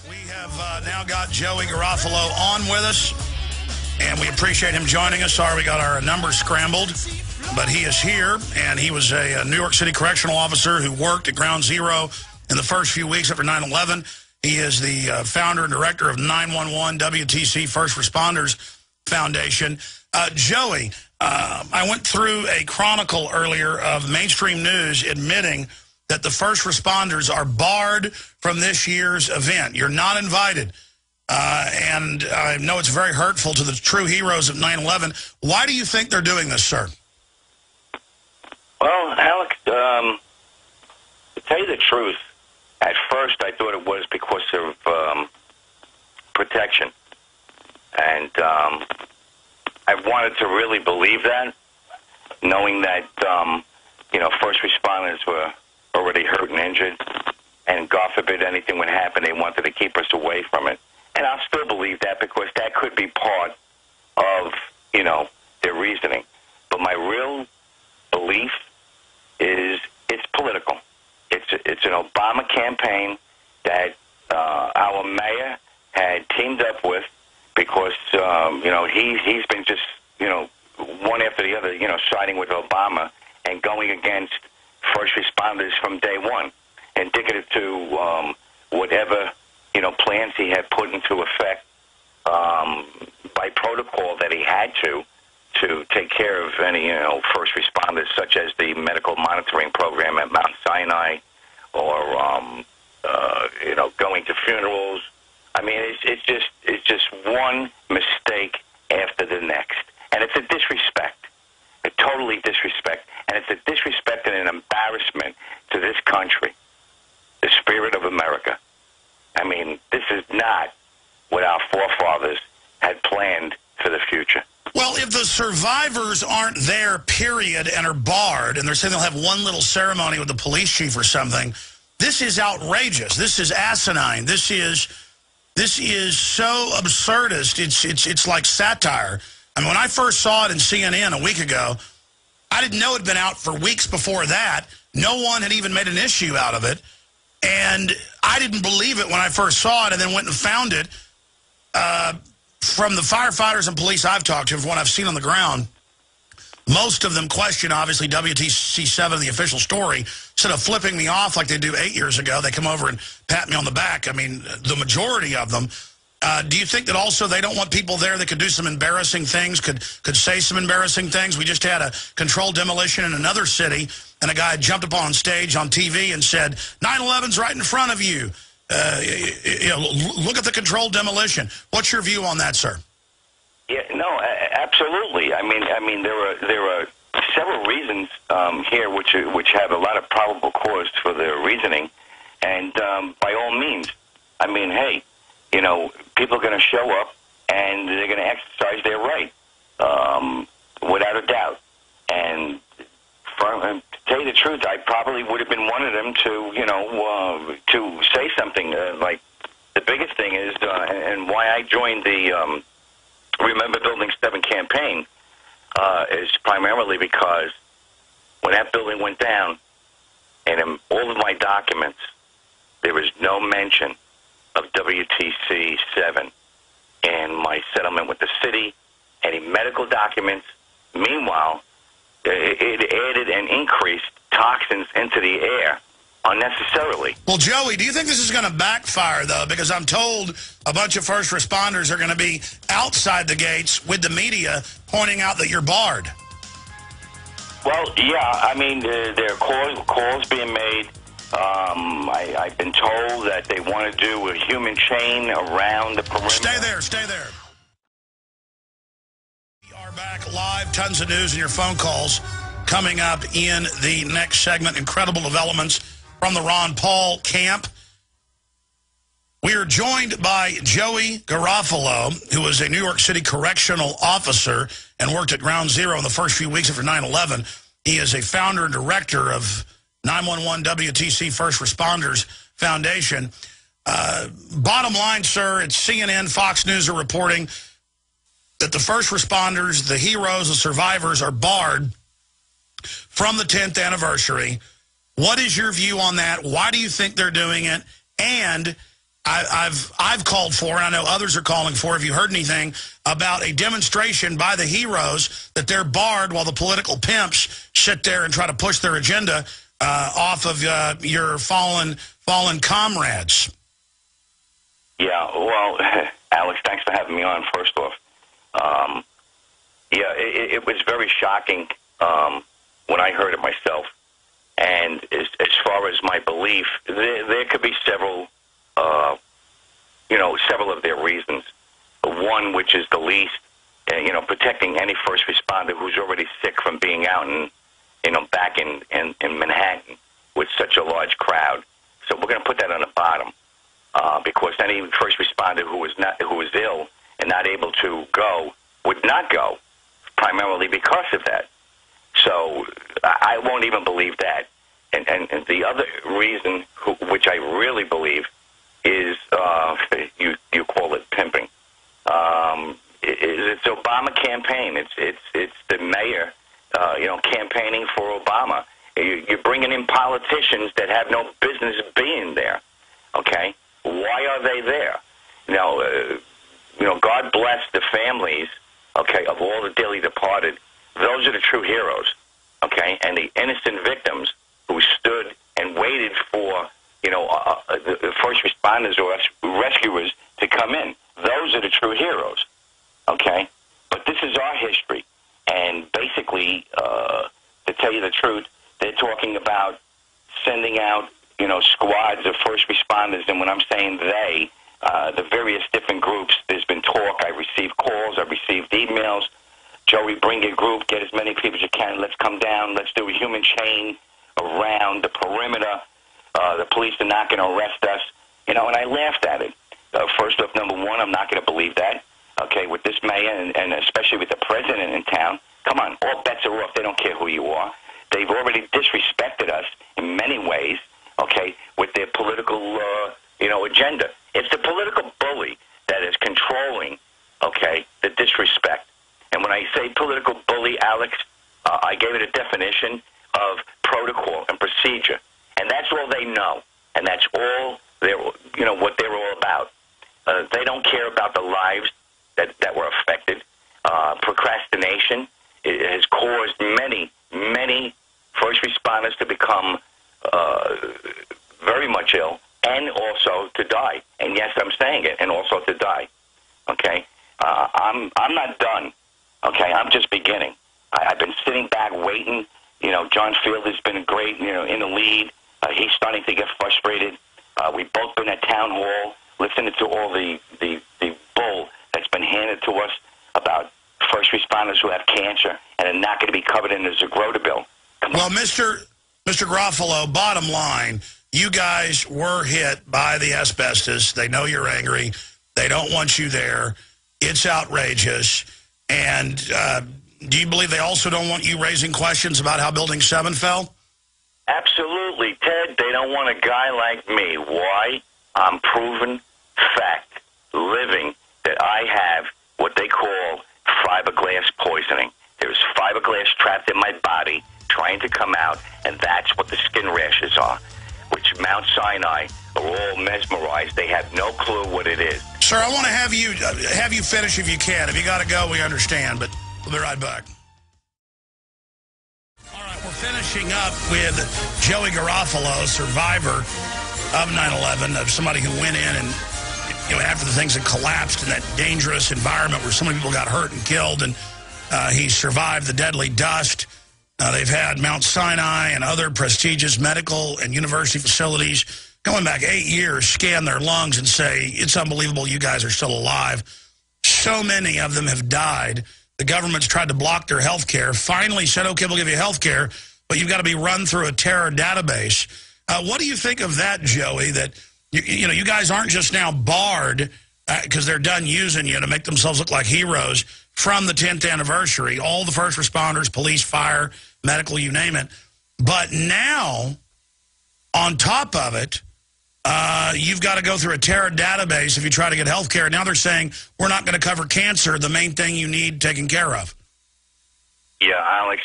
We have now got Joey Garoflo on with us, and we appreciate him joining us. Sorry we got our numbers scrambled, but he is here, and he was a New York City Correctional Officer who worked at Ground Zero in the first few weeks after 9/11. He is the founder and director of 911 WTC First Responders Foundation. Joey, I went through a chronicle earlier of mainstream news admitting that the first responders are barred from this year's event. You're not invited. And I know it's very hurtful to the true heroes of 9/11. Why do you think they're doing this, sir? Well, Alex, to tell you the truth, at first I thought it was because of protection. And I wanted to really believe that, knowing that, first responders were already hurt and injured, and God forbid anything would happen, they wanted to keep us away from it. And I'll still believe that because that could be part of, their reasoning. But my real belief is it's political. It's an Obama campaign that our mayor had teamed up with because, he's been just, one after the other, siding with Obama and going against first responders from day one, indicative to whatever, plans he had put into effect by protocol that he had to take care of any, first responders, such as the medical monitoring program at Mount Sinai or, going to funerals. I mean, it's just one mistake after the next. And it's a disrespect, a totally disrespect. And it's a disrespect and an embarrassment to this country, the spirit of America. I mean, this is not what our forefathers had planned for the future. Well, if the survivors aren't there, period, and are barred, and they're saying they'll have one little ceremony with the police chief or something, this is outrageous. This is asinine. This is so absurdist. It's like satire. I mean, when I first saw it in CNN a week ago, I didn't know it had been out for weeks before that. No one had even made an issue out of it. And I didn't believe it when I first saw it and then went and found it. From the firefighters and police I've talked to, from what I've seen on the ground, most of them question, obviously, WTC 7, the official story. Instead of flipping me off like they do 8 years ago, they come over and pat me on the back. I mean, the majority of them. Do you think that also they don't want people there that could do some embarrassing things, could say some embarrassing things? We just had a controlled demolition in another city, and a guy jumped up on stage on TV and said, 9/11's right in front of you. Look at the controlled demolition. What's your view on that, sir? Yeah, no, absolutely. I mean, there are several reasons here which have a lot of probable cause for their reasoning, and by all means, I mean, hey, people are going to show up and they're going to exercise their right, without a doubt. And to tell you the truth, I probably would have been one of them to say something. Like the biggest thing is, and why I joined the Remember Building 7 campaign is primarily because when that building went down, and in all of my documents, there was no mention of WTC 7 and my settlement with the city, any medical documents. Meanwhile, it added and increased toxins into the air unnecessarily. Well, Joey, do you think this is going to backfire, though? Because I'm told a bunch of first responders are going to be outside the gates with the media pointing out that you're barred. Well, yeah, I mean, there are calls being made. I've been told that they want to do a human chain around the perimeter. Stay there. We are back live. Tons of news and your phone calls coming up in the next segment. Incredible developments from the Ron Paul camp. We are joined by Joey Garoflo, who is a New York City Correctional Officer and worked at Ground Zero in the first few weeks after 9/11. He is a founder and director of 911 WTC First Responders Foundation. Bottom line, sir, it's CNN, Fox News are reporting that the first responders, the heroes, the survivors are barred from the 10th anniversary. What is your view on that? Why do you think they're doing it? And I've called for, and I know others are calling for, have you heard anything about a demonstration by the heroes that they're barred while the political pimps sit there and try to push their agenda off of your fallen comrades? Yeah, well, Alex, thanks for having me on, first off. Yeah, it was very shocking when I heard it myself. And as far as my belief, there could be several of their reasons. One, which is the least, protecting any first responder who's already sick from being out back in Manhattan with such a large crowd. So we're going to put that on the bottom because any first responder who was ill and not able to go would not go, primarily because of that. So I won't even believe that. And the other reason, which I really believe, is you call it pimping. It's Obama campaign. It's the mayor, campaigning for Obama. You're bringing in politicians that have no business being there. Okay, why are they there? God bless the families. Okay, of all the dearly departed. Those are the true heroes. Okay, and the innocent victims who stood and waited for, the first responders or rescuers to come in. Those are the true heroes, okay? But this is our history. And basically, to tell you the truth, they're talking about sending out, squads of first responders. And when I'm saying they, the various different groups, there's been talk. I've received calls. I've received emails. Joey, bring your group. Get as many people as you can. Let's come down. Let's do a human chain around the perimeter. The police are not going to arrest us. And I laughed at it. First off, number one, I'm not going to believe that. Okay, with this mayor and especially with the president in town, come on, all bets are off. They don't care who you are. They've already disrespected us in many ways, okay, with their political, agenda. It's the political bully that is controlling, okay, the disrespect. And when I say political bully, Alex, I gave it a definition of protocol and procedure. And that's all they know. And that's all what they're all about. They don't care about the lives that were affected. Procrastination has caused many, many first responders to become very much ill and also to die. And yes, I'm saying it, and also to die. Okay? I'm not done. Okay? I'm just beginning. I've been sitting back waiting. John Field has been great, in the lead. He's starting to get frustrated. We've both been at town hall, listening to all the bull that's been handed to us about first responders who have cancer and are not going to be covered in the Zagrota bill. Well, Mr. Garoflo, bottom line, you guys were hit by the asbestos. They know you're angry. They don't want you there. It's outrageous. And do you believe they also don't want you raising questions about how Building 7 fell? Absolutely, Ted. They don't want a guy like me. Why? I'm proven fact, living, that I have what they call fiberglass poisoning. There's fiberglass trapped in my body trying to come out, and that's what the skin rashes are, which Mount Sinai are all mesmerized. They have no clue what it is. Sir, I want to have you finish if you can. If you got to go, we understand, but we'll be right back. All right, we're finishing up with Joey Garoflo, survivor of 9/11, of somebody who went in and, after the things had collapsed in that dangerous environment where so many people got hurt and killed, and he survived the deadly dust. They've had Mount Sinai and other prestigious medical and university facilities going back 8 years scan their lungs and say, it's unbelievable you guys are still alive. So many of them have died. The government's tried to block their health care, finally said, okay, we'll give you health care, but you've got to be run through a terror database. What do you think of that, Joey, that you guys aren't just now barred because they're done using you to make themselves look like heroes from the 10th anniversary, all the first responders, police, fire, medical, you name it. But now, on top of it, you've got to go through a terror database if you try to get health care. Now they're saying, we're not going to cover cancer, the main thing you need taken care of. Yeah, Alex,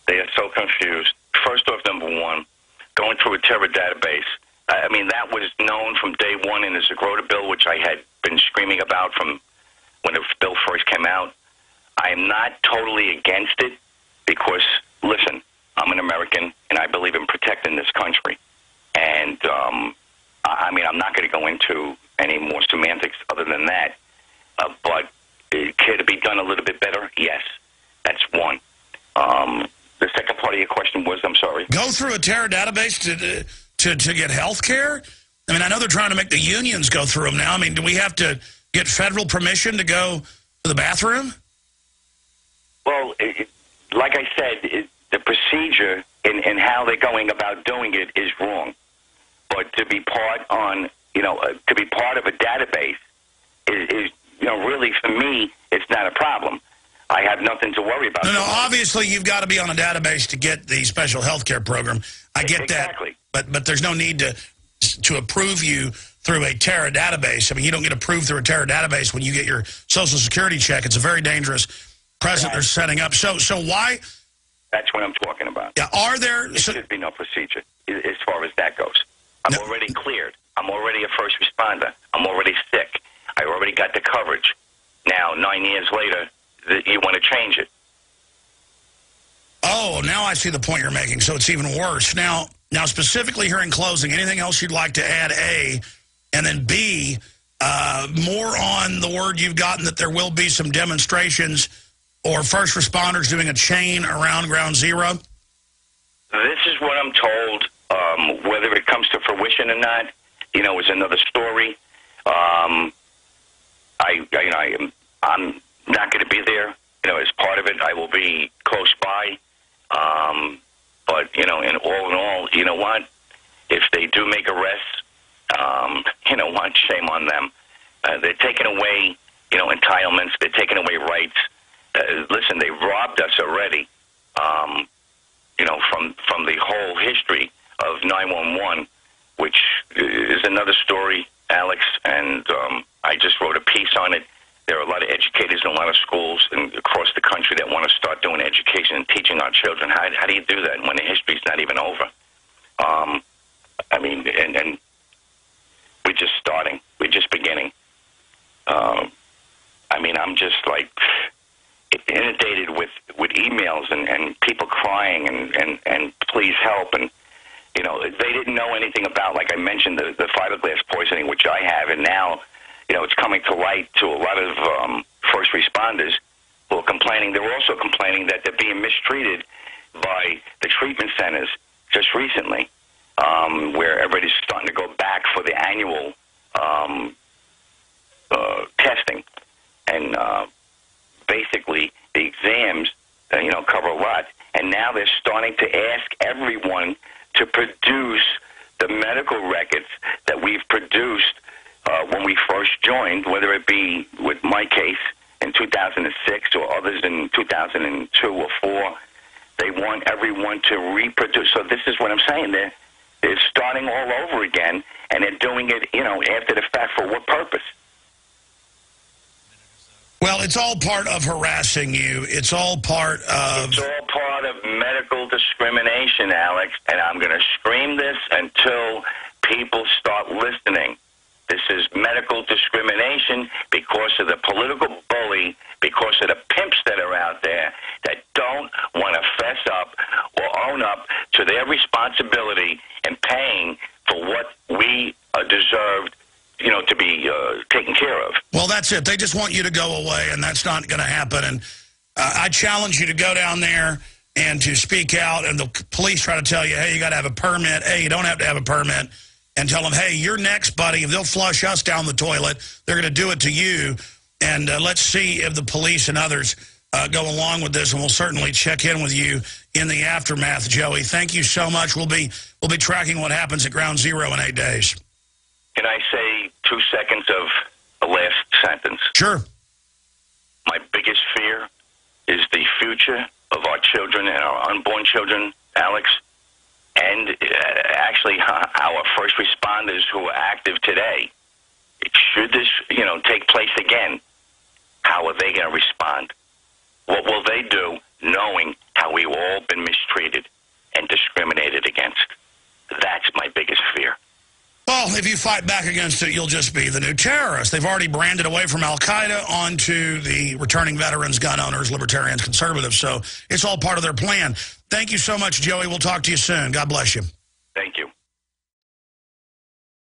they are so confused. First off, number one, going through a terror database, I mean, that was known from day one in the Zagrota bill, which I had been screaming about from when the bill first came out. I am not totally against it because, listen, I'm an American, and I believe in protecting this country. And, I mean, I'm not going to go into any more semantics other than that. But could it be done a little bit better? Yes. That's one. The second part of your question was, I'm sorry? Go through a terror database to get health care? I mean, I know they're trying to make the unions go through them now. I mean, do we have to get federal permission to go to the bathroom? Well, like I said, the procedure and how they're going about doing it is wrong. But to be part of a database is really, for me, it's not a problem. I have nothing to worry about. No, obviously you've got to be on a database to get the special health care program. I get exactly. that. But there's no need to approve you through a terror database. I mean, you don't get approved through a terror database when you get your Social Security check. It's a very dangerous precedent they're setting up. So why? That's what I'm talking about. Yeah, there should be no procedure as far as that goes. I'm already cleared. I'm already a first responder. I'm already sick. I already got the coverage. Now, 9 years later, you want to change it. Oh, now I see the point you're making, so it's even worse. Now specifically here in closing, anything else you'd like to add, A, and then B, more on the word you've gotten that there will be some demonstrations or first responders doing a chain around Ground Zero? This is what I'm told. Whether it comes to fruition or not, is another story. I'm not going to be there. As part of it, I will be close by. But, in all, you know what? If they do make arrests, shame on them. They're taking away, entitlements. They're taking away rights. Listen, they robbed us already, from the whole history of 911, which is another story, Alex, and I just wrote a piece on it. There are a lot of educators in a lot of schools across the country that want to start doing education and teaching our children. How do you do that when the history's not even over? And we're just starting. We're just beginning. I'm just like inundated with emails and people crying and please help. And, they didn't know anything about, like I mentioned, the fiberglass poisoning, which I have, and now it's coming to light to a lot of first responders who are complaining. They're also complaining that they're being mistreated by the treatment centers just recently, where everybody's starting to go back for the annual testing. And basically the exams, cover a lot. And now they're starting to ask everyone to produce the medical records that we've produced when we first joined, whether it be with my case in 2006 or others in 2002 or 4. They want everyone to reproduce. So this is what I'm saying. They're starting all over again, and they're doing it, after the fact. For what purpose? Well, it's all part of harassing you. It's all part of... It's all part of medical discrimination, Alex, and I'm going to scream this until people start listening. This is medical discrimination because of the political bully, because of the pimps that are out there that don't want to fess up or own up to their responsibility in paying for what we deserved, to be taken care of. Well, that's it. They just want you to go away, and that's not going to happen. And I challenge you to go down there and to speak out, and the police try to tell you, hey, you got to have a permit. Hey, you don't have to have a permit. And tell them, hey, you're next, buddy. If they'll flush us down the toilet, they're going to do it to you. And let's see if the police and others go along with this, and we'll certainly check in with you in the aftermath, Joey. Thank you so much. We'll be tracking what happens at Ground Zero in 8 days. Can I say 2 seconds of the last sentence? Sure. My biggest fear is the future of our children and our unborn children, Alex, and actually our first responders who are active today. Should this, take place again, how are they going to respond? What will they do knowing how we've all been mistreated and discriminated against? That's my biggest fear. Well, if you fight back against it, you'll just be the new terrorist. They've already branded away from Al-Qaeda onto the returning veterans, gun owners, libertarians, conservatives. So it's all part of their plan. Thank you so much, Joey. We'll talk to you soon. God bless you. Thank you.